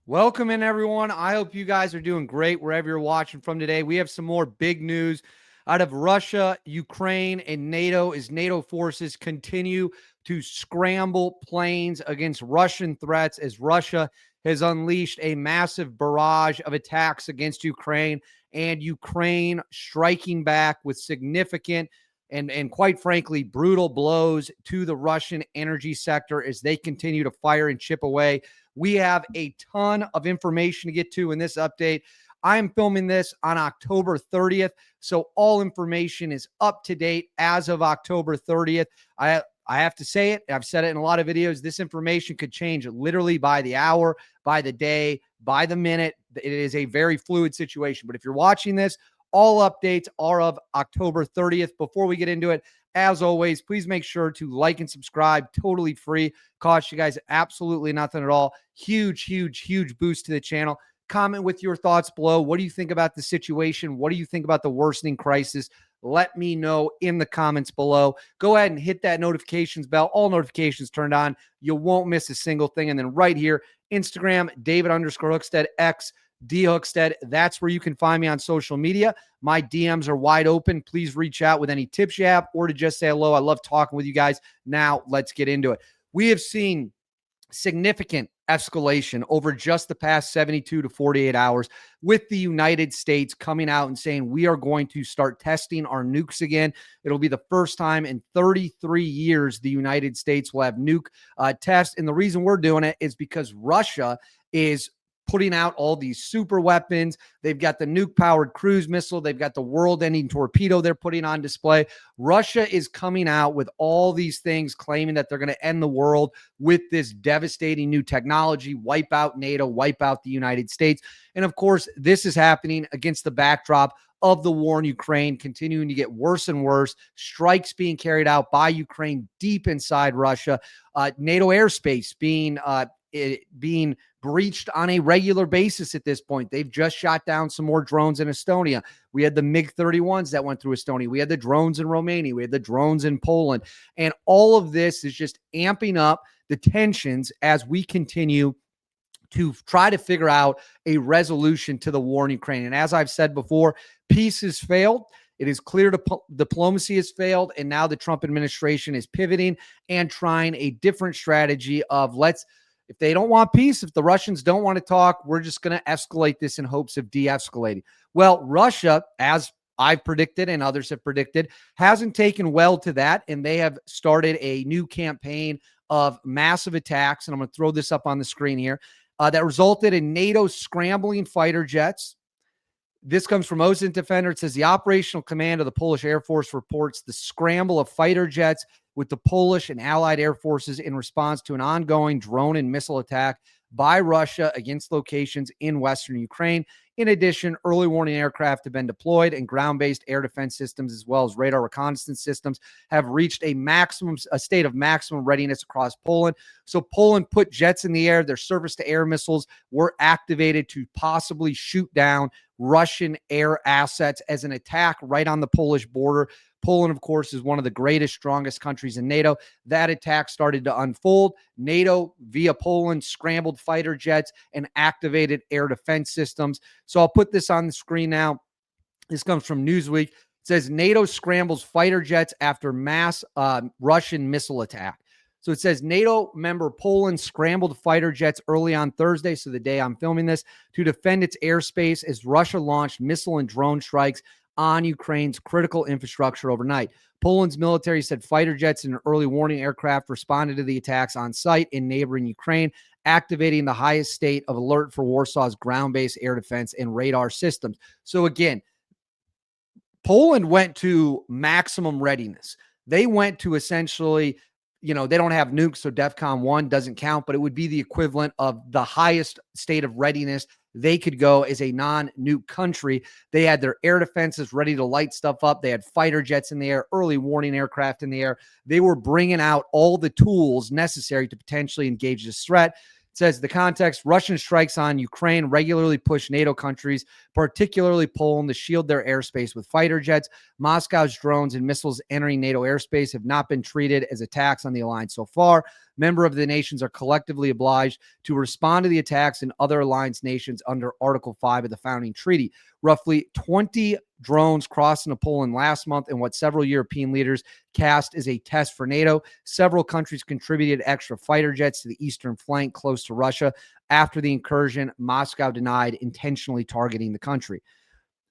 Welcome in, everyone. I hope you guys are doing great wherever you're watching from today. We have some more big news out of Russia, Ukraine, and NATO as NATO forces continue to scramble planes against Russian threats as Russia has unleashed a massive barrage of attacks against Ukraine, and Ukraine striking back with significant and quite frankly, brutal blows to the Russian energy sector as they continue to fire and chip away. We have a ton of information to get to in this update. I am filming this on October 30th, so all information is up to date as of October 30th. I have to say it. I've said it in a lot of videos. This information could change literally by the hour, by the day, by the minute. It is a very fluid situation. But if you're watching this, all updates are of October 30th. Before we get into it, as always, please make sure to like and subscribe. Totally free. Cost you guys absolutely nothing at all. Huge, huge, huge boost to the channel. Comment with your thoughts below. What do you think about the situation? What do you think about the worsening crisis? Let me know in the comments below. Go ahead and hit that notifications bell. All notifications turned on. You won't miss a single thing. And then right here, Instagram, David_Hookstead, X, D Hookstead. That's where you can find me on social media. My DMs are wide open. Please reach out with any tips you have or to just say hello. I love talking with you guys. Now let's get into it. We have seen significant escalation over just the past 72 to 48 hours with the United States coming out and saying we are going to start testing our nukes again. It'll be the first time in 33 years the United States will have nuke tests. And the reason we're doing it is because Russia is putting out all these super weapons. They've got the nuke-powered cruise missile. They've got the world-ending torpedo they're putting on display. Russia is coming out with all these things, claiming that they're going to end the world with this devastating new technology, wipe out NATO, wipe out the United States. And of course, this is happening against the backdrop of the war in Ukraine continuing to get worse and worse, strikes being carried out by Ukraine deep inside Russia, NATO airspace being breached on a regular basis at this point. They've just shot down some more drones in Estonia. We had the MiG-31s that went through Estonia. We had the drones in Romania. We had the drones in Poland. And all of this is just amping up the tensions as we continue to try to figure out a resolution to the war in Ukraine. And as I've said before, peace has failed. It is clear diplomacy has failed. And now the Trump administration is pivoting and trying a different strategy of if they don't want peace, if the Russians don't want to talk, we're just going to escalate this in hopes of de-escalating. Well, Russia, as I've predicted and others have predicted, hasn't taken well to that, and they have started a new campaign of massive attacks, and I'm going to throw this up on the screen here, that resulted in NATO scrambling fighter jets. This comes from OSINT Defender. It says the operational command of the Polish Air Force reports the scramble of fighter jets with the Polish and allied air forces in response to an ongoing drone and missile attack by Russia against locations in western Ukraine. In addition, early warning aircraft have been deployed, and ground-based air defense systems as well as radar reconnaissance systems have reached a state of maximum readiness across Poland. So Poland put jets in the air. Their surface-to-air missiles were activated to possibly shoot down Russian air assets as an attack right on the Polish border. Poland, of course, is one of the greatest, strongest countries in NATO. That attack started to unfold. NATO, via Poland, scrambled fighter jets and activated air defense systems. So I'll put this on the screen now. This comes from Newsweek. It says NATO scrambles fighter jets after mass Russian missile attack. So it says NATO member Poland scrambled fighter jets early on Thursday, so the day I'm filming this, to defend its airspace as Russia launched missile and drone strikes on Ukraine's critical infrastructure overnight. Poland's military said fighter jets and early warning aircraft responded to the attacks on site in neighboring Ukraine, activating the highest state of alert for Warsaw's ground-based air defense and radar systems. So again, Poland went to maximum readiness. They went to essentially, they don't have nukes, so DEFCON 1 doesn't count, but it would be the equivalent of the highest state of readiness they could go as a non-nuke country. They had their air defenses ready to light stuff up. They had fighter jets in the air, early warning aircraft in the air. They were bringing out all the tools necessary to potentially engage this threat. It says the context: Russian strikes on Ukraine regularly push NATO countries, particularly Poland, to shield their airspace with fighter jets. Moscow's drones and missiles entering NATO airspace have not been treated as attacks on the alliance so far. Member of the nations are collectively obliged to respond to the attacks in other alliance nations under Article 5 of the founding treaty. Roughly 20 drones crossed into Poland last month in what several European leaders cast as a test for NATO. Several countries contributed extra fighter jets to the eastern flank close to Russia. After the incursion, Moscow denied intentionally targeting the country.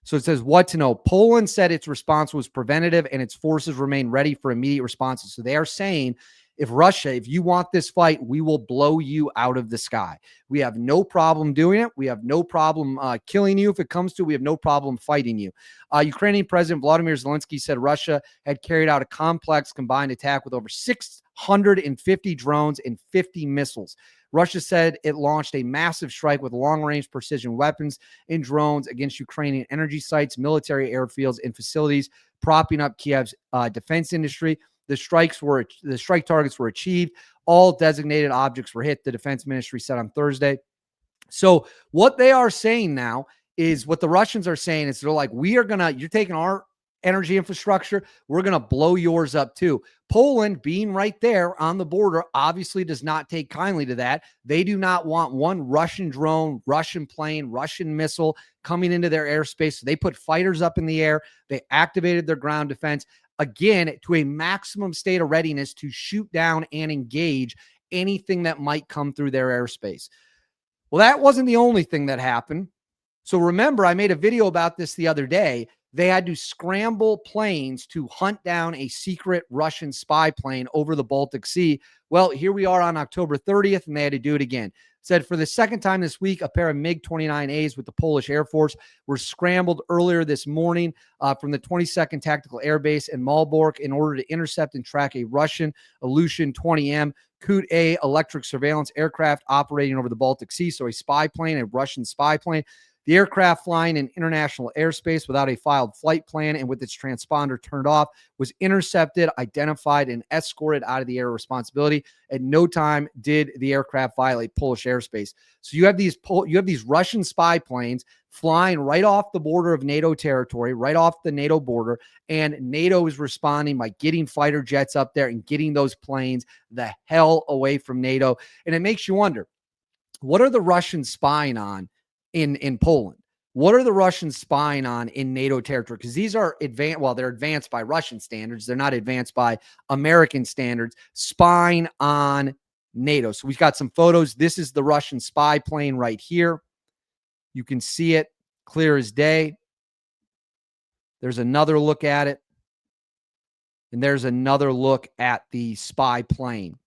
So it says what to know. Poland said its response was preventative and its forces remain ready for immediate responses. So they are saying, if Russia, if you want this fight, we will blow you out of the sky. We have no problem doing it. We have no problem killing you if it comes to it. We have no problem fighting you. Ukrainian President Vladimir Zelensky said Russia had carried out a complex combined attack with over 650 drones and 50 missiles. Russia said it launched a massive strike with long-range precision weapons and drones against Ukrainian energy sites, military airfields, and facilities, propping up Kiev's defense industry. The strike targets were achieved. All designated objects were hit, the defense ministry said on Thursday. So what they are saying now is what the Russians are saying is they're like, you're taking our energy infrastructure, we're going to blow yours up too. Poland, being right there on the border, obviously does not take kindly to that. They do not want one Russian drone, Russian plane, Russian missile coming into their airspace. So they put fighters up in the air. They activated their ground defense, again, to a maximum state of readiness to shoot down and engage anything that might come through their airspace. Well, that wasn't the only thing that happened. So remember, I made a video about this the other day. They had to scramble planes to hunt down a secret Russian spy plane over the Baltic Sea. Well, here we are on October 30th, and they had to do it again. Said for the second time this week, a pair of MiG-29As with the Polish Air Force were scrambled earlier this morning from the 22nd Tactical Air Base in Malbork in order to intercept and track a Russian Ilyushin 20M Kut-A electric surveillance aircraft operating over the Baltic Sea. So a spy plane, a Russian spy plane. The aircraft, flying in international airspace without a filed flight plan and with its transponder turned off, was intercepted, identified, and escorted out of the air responsibility. At no time did the aircraft violate Polish airspace. So you have these Russian spy planes flying right off the border of NATO territory, right off the NATO border, and NATO is responding by getting fighter jets up there and getting those planes the hell away from NATO. And it makes you wonder, what are the Russians spying on in Poland? What are the Russians spying on in NATO territory? Because these are advanced. Well, they're advanced by Russian standards. They're not advanced by American standards. Spying on NATO. So we've got some photos. This is the Russian spy plane right here. You can see it clear as day. There's another look at it. And there's another look at the spy plane.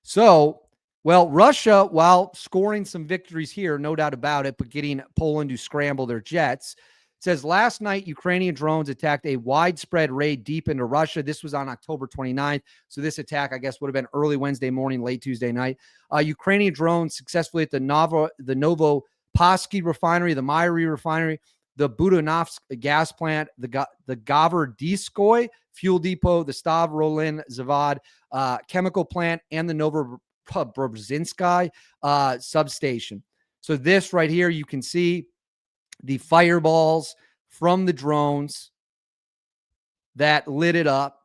So, well, Russia, while scoring some victories here, no doubt about it, but getting Poland to scramble their jets, says last night, Ukrainian drones attacked a widespread raid deep into Russia. This was on October 29th. So this attack, I guess, would have been early Wednesday morning, late Tuesday night. Ukrainian drones successfully at the Novopasky refinery, the Myri refinery, the Budanovsk gas plant, the Gavardiskoy fuel depot, the Stavrolin Zavad chemical plant, and the Novobrzynskyi substation. So this right here, you can see the fireballs from the drones that lit it up.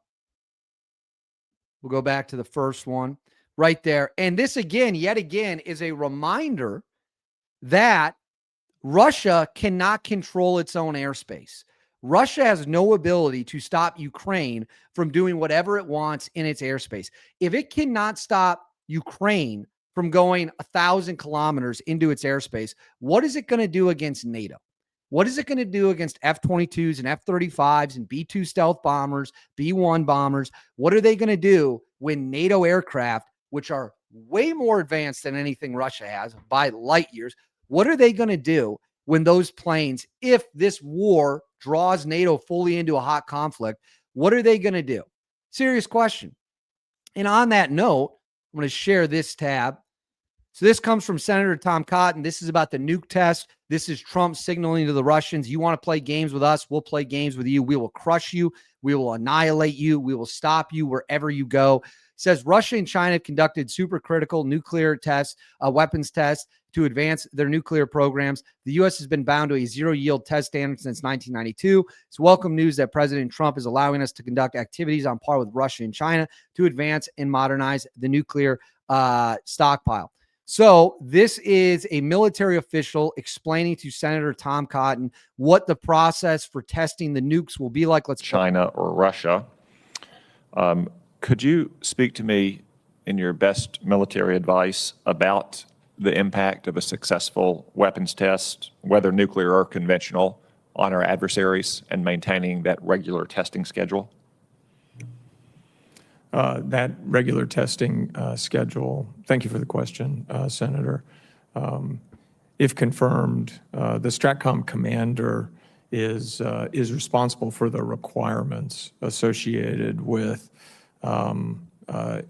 We'll go back to the first one right there. And this again, yet again, is a reminder that Russia cannot control its own airspace. Russia has no ability to stop Ukraine from doing whatever it wants in its airspace. If it cannot stop Ukraine from going 1,000 kilometers into its airspace, what is it going to do against NATO? What is it going to do against F-22s and F-35s and B-2 stealth bombers, B-1 bombers? What are they going to do when NATO aircraft, which are way more advanced than anything Russia has by light years, what are they going to do when those planes, if this war draws NATO fully into a hot conflict, what are they going to do? Serious question. And on that note, I'm going to share this tab. So this comes from Senator Tom Cotton. This is about the nuke test. This is Trump signaling to the Russians, you want to play games with us, we'll play games with you. We will crush you. We will annihilate you. We will stop you wherever you go. says Russia and China have conducted supercritical nuclear tests, weapons tests to advance their nuclear programs. The U.S. has been bound to a zero-yield test standard since 1992. It's welcome news that President Trump is allowing us to conduct activities on par with Russia and China to advance and modernize the nuclear stockpile. So this is a military official explaining to Senator Tom Cotton what the process for testing the nukes will be like. China or Russia. Could you speak to me in your best military advice about the impact of a successful weapons test, whether nuclear or conventional, on our adversaries and maintaining that regular testing schedule? That regular testing schedule, thank you for the question, Senator. If confirmed, the STRATCOM commander is responsible for the requirements associated with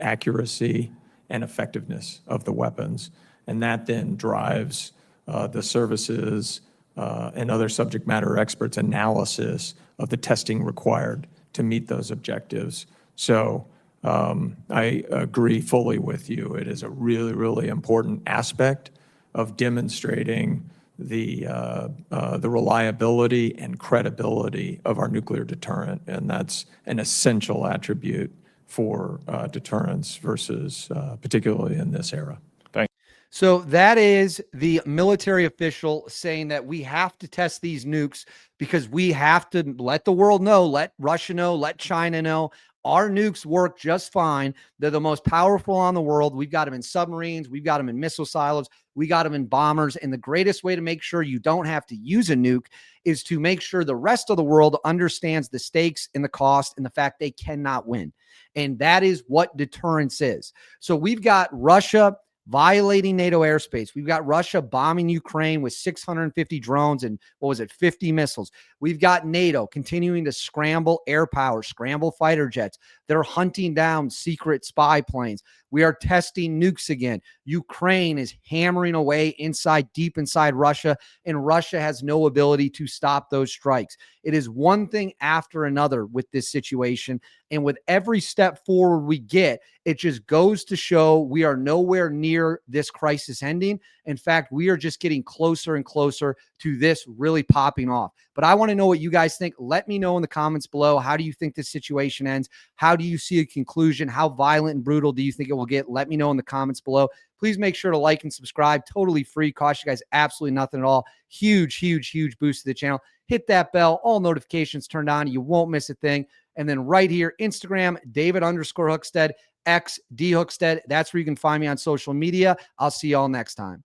accuracy and effectiveness of the weapons. And that then drives the services and other subject matter experts' analysis of the testing required to meet those objectives. So I agree fully with you. It is a really, really important aspect of demonstrating the reliability and credibility of our nuclear deterrent, and that's an essential attribute for deterrence versus particularly in this era. So that is the military official saying that we have to test these nukes because we have to let the world know, let Russia know, let China know. Our nukes work just fine. They're the most powerful on the world. We've got them in submarines. We've got them in missile silos. We got them in bombers. And the greatest way to make sure you don't have to use a nuke is to make sure the rest of the world understands the stakes and the cost and the fact they cannot win. And that is what deterrence is. So we've got Russia violating NATO airspace. We've got Russia bombing Ukraine with 650 drones and 50 missiles. We've got NATO continuing to scramble air power, scramble fighter jets. They're hunting down secret spy planes. We are testing nukes again. Ukraine is hammering away deep inside Russia, and Russia has no ability to stop those strikes. It is one thing after another with this situation. And with every step forward we get, it just goes to show we are nowhere near this crisis ending. In fact, we are just getting closer and closer to this really popping off. But I want to know what you guys think. Let me know in the comments below. How do you think this situation ends? How do you see a conclusion? How violent and brutal do you think it will get? Let me know in the comments below. Please make sure to like and subscribe. Totally free. Cost you guys absolutely nothing at all. Huge, huge, huge boost to the channel. Hit that bell. All notifications turned on. You won't miss a thing. And then right here, Instagram, David_Hookstead, X D Hookstead. That's where you can find me on social media. I'll see y'all next time.